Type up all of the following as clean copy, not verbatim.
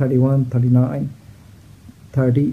31, 39, 30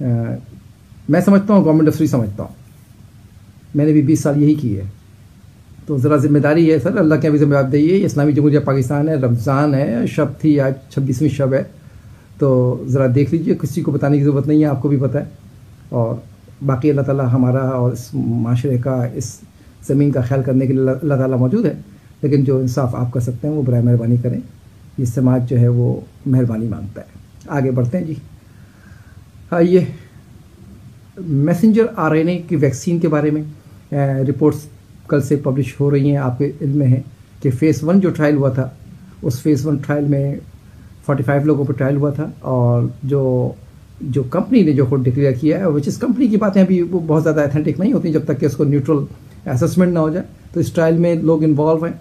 میں سمجھتا ہوں گورنمنٹ افسری سمجھتا ہوں, میں نے بھی 20 سال یہی کی ہے, تو ذرا ذمہ داری ہے سر, اللہ کے بھی ذمہ داری ہے. یہ اسلامی جمہوریہ پاکستان ہے, رمضان ہے, شب تھی آج 26ویں شب ہے, تو ذرا دیکھ لیجئے, کسی کو بتانے کی ضرورت نہیں ہے, آپ کو بھی پتہ ہے. اور باقی اللہ تعالیٰ ہمارا اور اس معاشرے کا, اس زمین کا خیال کرنے کے لیے اللہ تعالیٰ موجود ہے, لیکن جو انصاف آپ کر سکتے ہیں وہ برائے مہربانی کریں. یہ سماج جو ہے وہ مہربانی مانگتا ہے. آگے بڑھتے ہیں جی. آئیے, میسنجر RNA کی ویکسین کے بارے میں رپورٹس کل سے پبلش ہو رہی ہیں. آپ کے علم میں ہے کہ فیز 1 جو ٹرائل ہوا تھا, اس فیز 1 ٹرائل میں 45 لوگوں پر ٹرائل ہوا تھا, اور جو کمپنی نے جو خود ڈکلیئر کیا ہے, وچ اس کمپنی کی باتیں ابھی وہ بہت زیادہ ایتھینٹک نہیں ہوتی جب تک کہ اس کو نیوٹرل اسسمنٹ نہ ہو جائے. تو اس ٹرائل میں لوگ انوالو ہیں,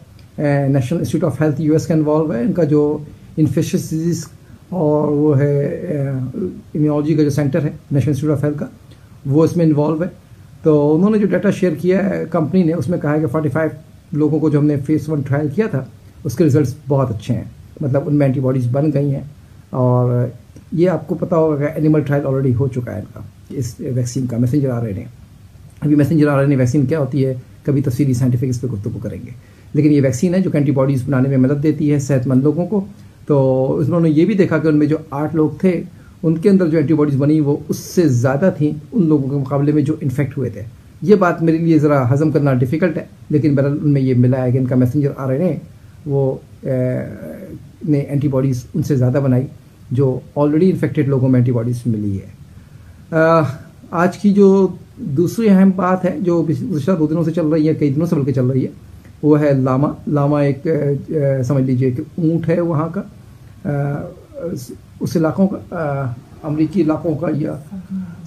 national institute of health US کا انوالو ہے, ان کا جو انفیکشس ڈیزیز اور وہ ہے امیونالوجی کا جو سینٹر ہے نیشنل انسٹیٹیوٹ آف ہیلتھ کا, وہ اس میں انوالو ہے. تو انہوں نے جو ڈیٹا شیئر کیا ہے کمپنی نے, اس میں کہا ہے کہ 45 لوگوں کو جو ہم نے فیز 1 ٹرائل کیا تھا اس کے ریزلٹس بہت اچھے ہیں, مطلب ان میں اینٹی باڈیز بن گئی ہیں. اور یہ آپ کو پتہ ہوگا کہ اینیمل ٹرائل آلریڈی ہو چکا ہے ان کا, اس ویکسین کا, میسنجر RNA. ابھی میسنجر RNA ویکسین کیا ہوتی ہے کبھی تفصیلی سائنٹیفک اس پہ گفتگو کریں گے, لیکن یہ ویکسین ہے جو اینٹی باڈیز بنانے میں مدد دیتی ہے صحت مند لوگوں کو. تو انہوں نے یہ بھی دیکھا کہ ان میں جو 8 لوگ تھے ان کے اندر جو اینٹی باڈیز بنی وہ اس سے زیادہ تھیں ان لوگوں کے مقابلے میں جو انفیکٹ ہوئے تھے. یہ بات میرے لیے ذرا ہضم کرنا ڈیفیکلٹ ہے, لیکن بہرحال ان میں یہ ملا ہے کہ ان کا میسنجر RNA وہ نے اینٹی باڈیز ان سے زیادہ بنائی جو آلریڈی انفیکٹڈ لوگوں میں اینٹی باڈیز ملی ہے. آج کی جو دوسری اہم بات ہے جو گزشتہ 2 دنوں سے چل رہی ہے, کئی دنوں سے بلکہ چل رہی ہے, وہ ہے لاما. لاما ایک سمجھ لیجئے کہ اونٹ ہے وہاں کا, اس علاقوں کا, امریکی علاقوں کا یا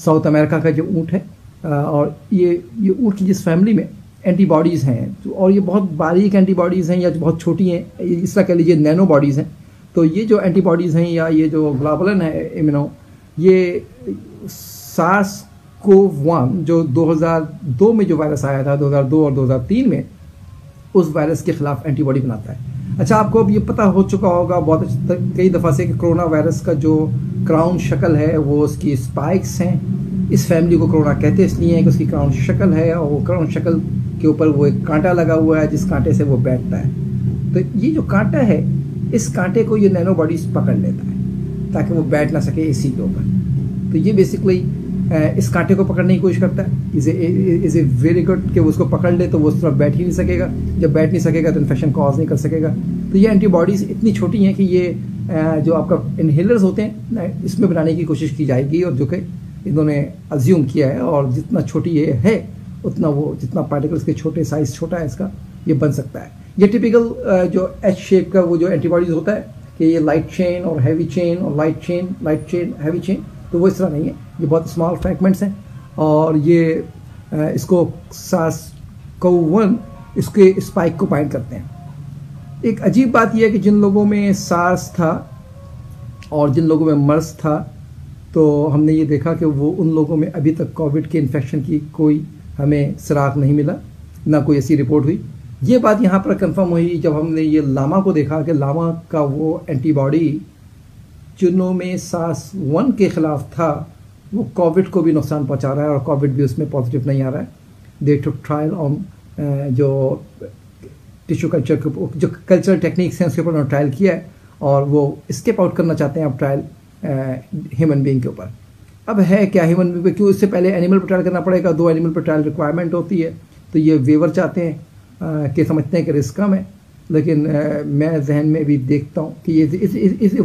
ساؤتھ امریکہ کا جو اونٹ ہے. اور یہ اونٹ کی جس فیملی میں اینٹی باڈیز ہیں, اور یہ بہت باریک اینٹی باڈیز ہیں یا بہت چھوٹی ہیں, اس طرح کہہ لیجیے نینو باڈیز ہیں. تو یہ جو اینٹی باڈیز ہیں یا یہ جو گلوبولن ہے امیونو, یہ SARS-CoV-1 جو 2002 میں جو وائرس آیا تھا, 2002 اور 2003 میں, اس وائرس کے خلاف اینٹی باڈی بناتا ہے. اچھا, آپ کو اب یہ پتہ ہو چکا ہوگا بہت کئی دفعہ سے کہ کرونا وائرس کا جو کراؤن شکل ہے وہ اس کی اسپائکس ہیں. اس فیملی کو کرونا کہتے اس لیے ہیں کہ اس کی کراؤن شکل ہے, اور وہ کراؤن شکل کے اوپر وہ ایک کانٹا لگا ہوا ہے جس کانٹے سے وہ بیٹھتا ہے. تو یہ جو کانٹا ہے, اس کانٹے کو یہ نینو باڈیز پکڑ لیتا ہے تاکہ وہ بیٹھ نہ سکے اسی کے اوپر. تو یہ بیسکلی اس کانٹے کو پکڑنے کی کوشش کرتا ہے. از اے ویری گڈ کہ وہ اس کو پکڑ لے تو وہ اس طرح بیٹھ ہی نہیں سکے گا. جب بیٹھ نہیں سکے گا تو انفیکشن کاز نہیں کر سکے گا. تو یہ اینٹی باڈیز اتنی چھوٹی ہیں کہ یہ جو آپ کا انہیلرز ہوتے ہیں اس میں بنانے کی کوشش کی جائے گی, اور جو کہ انہوں نے ازیوم کیا ہے, اور جتنا چھوٹی یہ ہے اتنا وہ جتنا پارٹیکلس کے چھوٹے سائز چھوٹا ہے اس کا, یہ بن سکتا ہے. یہ ٹپیکل جو ایچ شیپ کا وہ جو اینٹی باڈیز ہوتا ہے کہ یہ لائٹ چین اور ہیوی چین اور لائٹ چین ہیوی چین, تو وہ اس طرح نہیں ہے. یہ بہت اسمال فریگمنٹس ہیں, اور یہ اس کو SARS-CoV-1 اس کے اسپائک کو بائنڈ کرتے ہیں. ایک عجیب بات یہ ہے کہ جن لوگوں میں سارس تھا اور جن لوگوں میں مرض تھا, تو ہم نے یہ دیکھا کہ وہ ان لوگوں میں ابھی تک کووڈ کے انفیکشن کی کوئی ہمیں سراغ نہیں ملا, نہ کوئی ایسی رپورٹ ہوئی. یہ بات یہاں پر کنفرم ہوئی جب ہم نے یہ لاما کو دیکھا کہ لاما کا وہ اینٹی باڈی جنوں میں SARS-1 کے خلاف تھا وہ کووڈ کو بھی نقصان پہنچا رہا ہے, اور کووڈ بھی اس میں پازیٹیو نہیں آ رہا ہے. دے ٹک ٹرائل آن جو ٹیشو کلچر کے جو کلچرل ٹیکنیکس ہیں اس کے اوپر انہوں نے ٹرائل کیا ہے, اور وہ اسکیپ آؤٹ کرنا چاہتے ہیں اب ٹرائل ہیومن بینگ کے اوپر. اب ہے کیا ہیومن بینگ پہ, کیوں اس سے پہلے اینیمل پہ ٹرائل کرنا پڑے گا, 2 اینیمل پہ ٹرائل ریکوائرمنٹ ہوتی ہے. تو یہ ویور چاہتے ہیں کہ سمجھتے ہیں کہ رسک کم ہے, لیکن میں ذہن میں بھی دیکھتا ہوں کہ یہ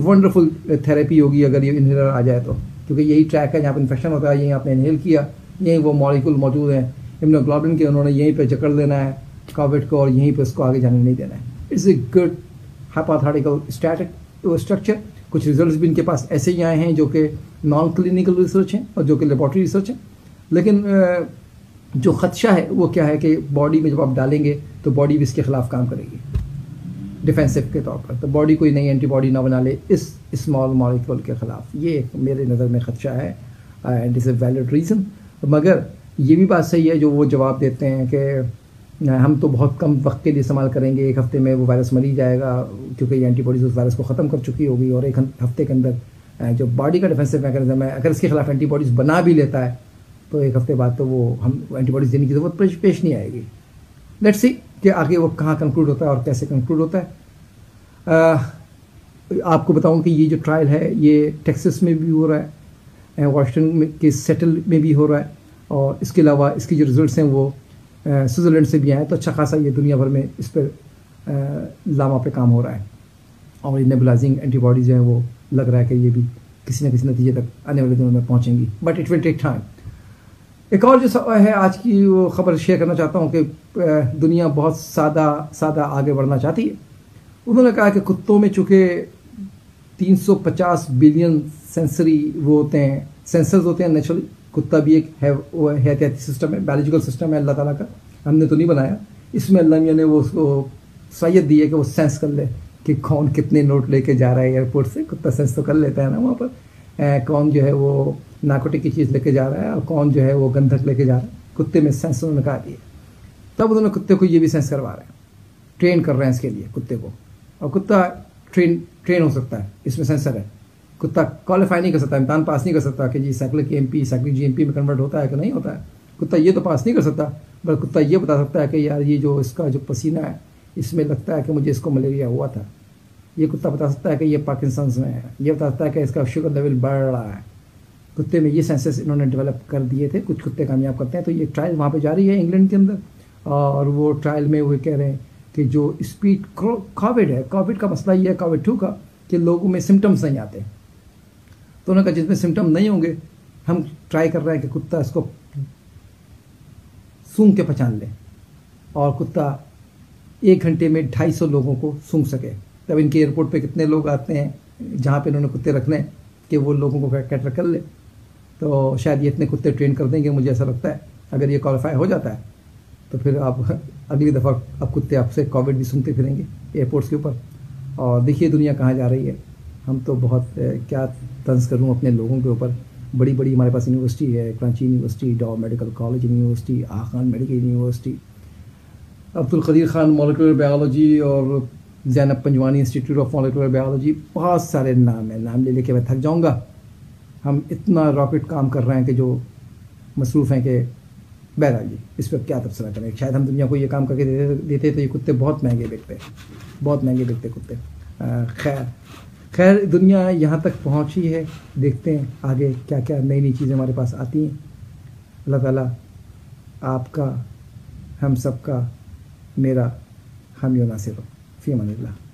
ونڈرفل تھراپی ہوگی اگر یہ انہیلر آ جائے تو, کیونکہ یہی ٹریک ہے جہاں پہ انفیکشن ہوتا ہے, یہیں آپ نے انہیل کیا, یہیں وہ مالیکول موجود ہیں امونوگلوبولن کے, انہوں نے یہیں پہ جکڑ لینا ہے کووڈ کو اور یہیں پہ اس کو آگے جانے نہیں دینا ہے. It's a good hypothetical structure. کچھ ریزلٹس بھی ان کے پاس ایسے ہی آئے ہیں جو کہ نان کلینکل ریسرچ ہیں اور جو کہ لیبارٹری ریسرچ ہیں, لیکن جو خدشہ ہے وہ کیا ہے کہ باڈی میں جب آپ ڈالیں گے تو باڈی بھی اس کے خلاف کام کرے گی ڈیفینسو کے طور پر, تو باڈی کوئی نئی اینٹی باڈی نہ بنا لے اس اسمال مالیکول کے خلاف. یہ میرے نظر میں خدشہ ہے, and is a valid reason. مگر یہ بھی بات صحیح ہے جو وہ جواب دیتے ہیں کہ ہم تو بہت کم وقت کے لیے استعمال کریں گے, 1 ہفتے میں وہ وائرس مر ہی جائے گا کیونکہ یہ اینٹی باڈیز اس وائرس کو ختم کر چکی ہوگی, اور 1 ہفتے کے اندر جو باڈی کا ڈیفینسو میکانزم ہے اگر اس کے خلاف اینٹی باڈیز بنا بھی لیتا ہے تو ایک ہفتے بعد تو وہ ہم اینٹی باڈیز دینے کی ضرورت پیش نہیں آئے گی. لیٹس سی کہ آگے وہ کہاں کنکلوڈ ہوتا ہے اور کیسے کنکلوڈ ہوتا ہے. آپ کو بتاؤں کہ یہ جو ٹرائل ہے یہ ٹیکسس میں بھی ہو رہا ہے, واشنگٹن کے سیٹل میں بھی ہو رہا ہے, اور اس کے علاوہ اس کی جو ریزلٹس ہیں وہ سوئٹزرلینڈ سے بھی آئے. تو اچھا خاصا یہ دنیا بھر میں اس پر لاما پہ کام ہو رہا ہے, اور یہ نیبولائزنگ اینٹی باڈیز جو ہیں وہ لگ رہا ہے کہ یہ بھی کسی نہ کسی نتیجے تک آنے والے دنوں میں پہنچیں گی, but it will take time. ایک اور جو ہے آج کی وہ خبر شیئر کرنا چاہتا ہوں کہ دنیا بہت سادہ آگے بڑھنا چاہتی ہے. انہوں نے کہا کہ کتوں میں چونکہ 350 بلین سینسری وہ ہوتے ہیں, سینسرز ہوتے ہیں نیچرلی. کتا بھی ایک ہے, وہ حیاتیاتی سسٹم ہے, بایولوجیکل سسٹم ہے اللہ تعالیٰ کا, ہم نے تو نہیں بنایا. اس میں اللہ میاں نے وہ اس کو صلاحیت دی ہے کہ وہ سینس کر لے کہ کون کتنے نوٹ لے کے جا رہا ہے ایئرپورٹ سے. کتا سینس تو کر لیتا ہے نا وہاں پر, کون جو ہے وہ نارکوٹک کی چیز لے کے جا رہا ہے اور کون جو ہے وہ گندھک لے کے جا رہا ہے. کتے میں سینس انہوں نے کہا دیا. تب انہوں نے کتے کو یہ بھی سینس کروا رہے ہیں, ٹرین کر رہے ہیں اس کے لیے کتے کو. اور کتا ٹرین ہو سکتا ہے, اس میں سینسر ہے. کتا کوالیفائی نہیں کر سکتا, امتحان پاس نہیں کر سکتا کہ جی سائیکلک MP سائیکلک GMP میں کنورٹ ہوتا ہے کہ نہیں ہوتا ہے. کتا یہ تو پاس نہیں کر سکتا, بلکہ کتا یہ بتا سکتا ہے کہ یار یہ جو اس کا جو پسینہ ہے اس میں لگتا ہے کہ مجھے اس کو ملیریا ہوا تھا. یہ کتا بتا سکتا ہے کہ یہ پارکنسنس میں ہے. یہ بتا سکتا ہے کہ اس کا شوگر لیول بڑھ رہا ہے. کتے میں یہ سینسز انہوں نے ڈیولپ کر دیے تھے. کچھ کتے کامیاب کرتے ہیں. تو یہ ٹرائل وہاں پہ جاری ہے انگلینڈ کے اندر, اور وہ ٹرائل میں وہ کہہ رہے ہیں کہ جو اسپیڈ کووڈ ہے, کووڈ کا مسئلہ یہ ہے کووڈ 2 کا کہ لوگوں میں سمٹمس نہیں آتے. تو انہوں نے کہا جس میں سمٹم نہیں ہوں گے ہم ٹرائی کر رہے ہیں کہ کتا اس کو سونگھ کے پہچان لے, اور کتا 1 گھنٹے میں 250 لوگوں کو سونگھ سکے. تب ان کے ایئرپورٹ پہ کتنے لوگ آتے ہیں جہاں پہ انہوں نے کتے رکھنے کہ وہ لوگوں کو کیٹر کر لے. تو شاید یہ اتنے کتے ٹرین کر دیں گے, مجھے ایسا لگتا ہے. اگر یہ کوالیفائی ہو جاتا ہے تو پھر آپ اگلی دفعہ اب کتے آپ سے کووڈ بھی سنتے پھریں گے ایئرپورٹس کے اوپر. اور دیکھیے دنیا کہاں جا رہی ہے. ہم تو بہت کیا طنز کروں اپنے لوگوں کے اوپر. بڑی بڑی ہمارے پاس یونیورسٹی ہے, Karachi university, Dow medical college university, Aga Khan medical university, Abdul Qadeer Khan molecular biology, اور Zainab Panjwani institute of molecular biology. بہت سارے نام ہیں, نام لے کے میں تھک جاؤں گا. ہم اتنا راکٹ کام کر رہے ہیں کہ جو مصروف ہیں کہ بہرحال جی اس پہ کیا تبصرہ کریں. شاید ہم دنیا کو یہ کام کر کے دیتے تو یہ کتے بہت مہنگے بکتے, بہت مہنگے بکتے کتے. خیر دنیا یہاں تک پہنچی ہے, دیکھتے ہیں آگے کیا کیا نئی نئی چیزیں ہمارے پاس آتی ہیں. اللہ تعالیٰ آپ کا, ہم سب کا, میرا حامی و ناصر ہو. فی امان اللہ.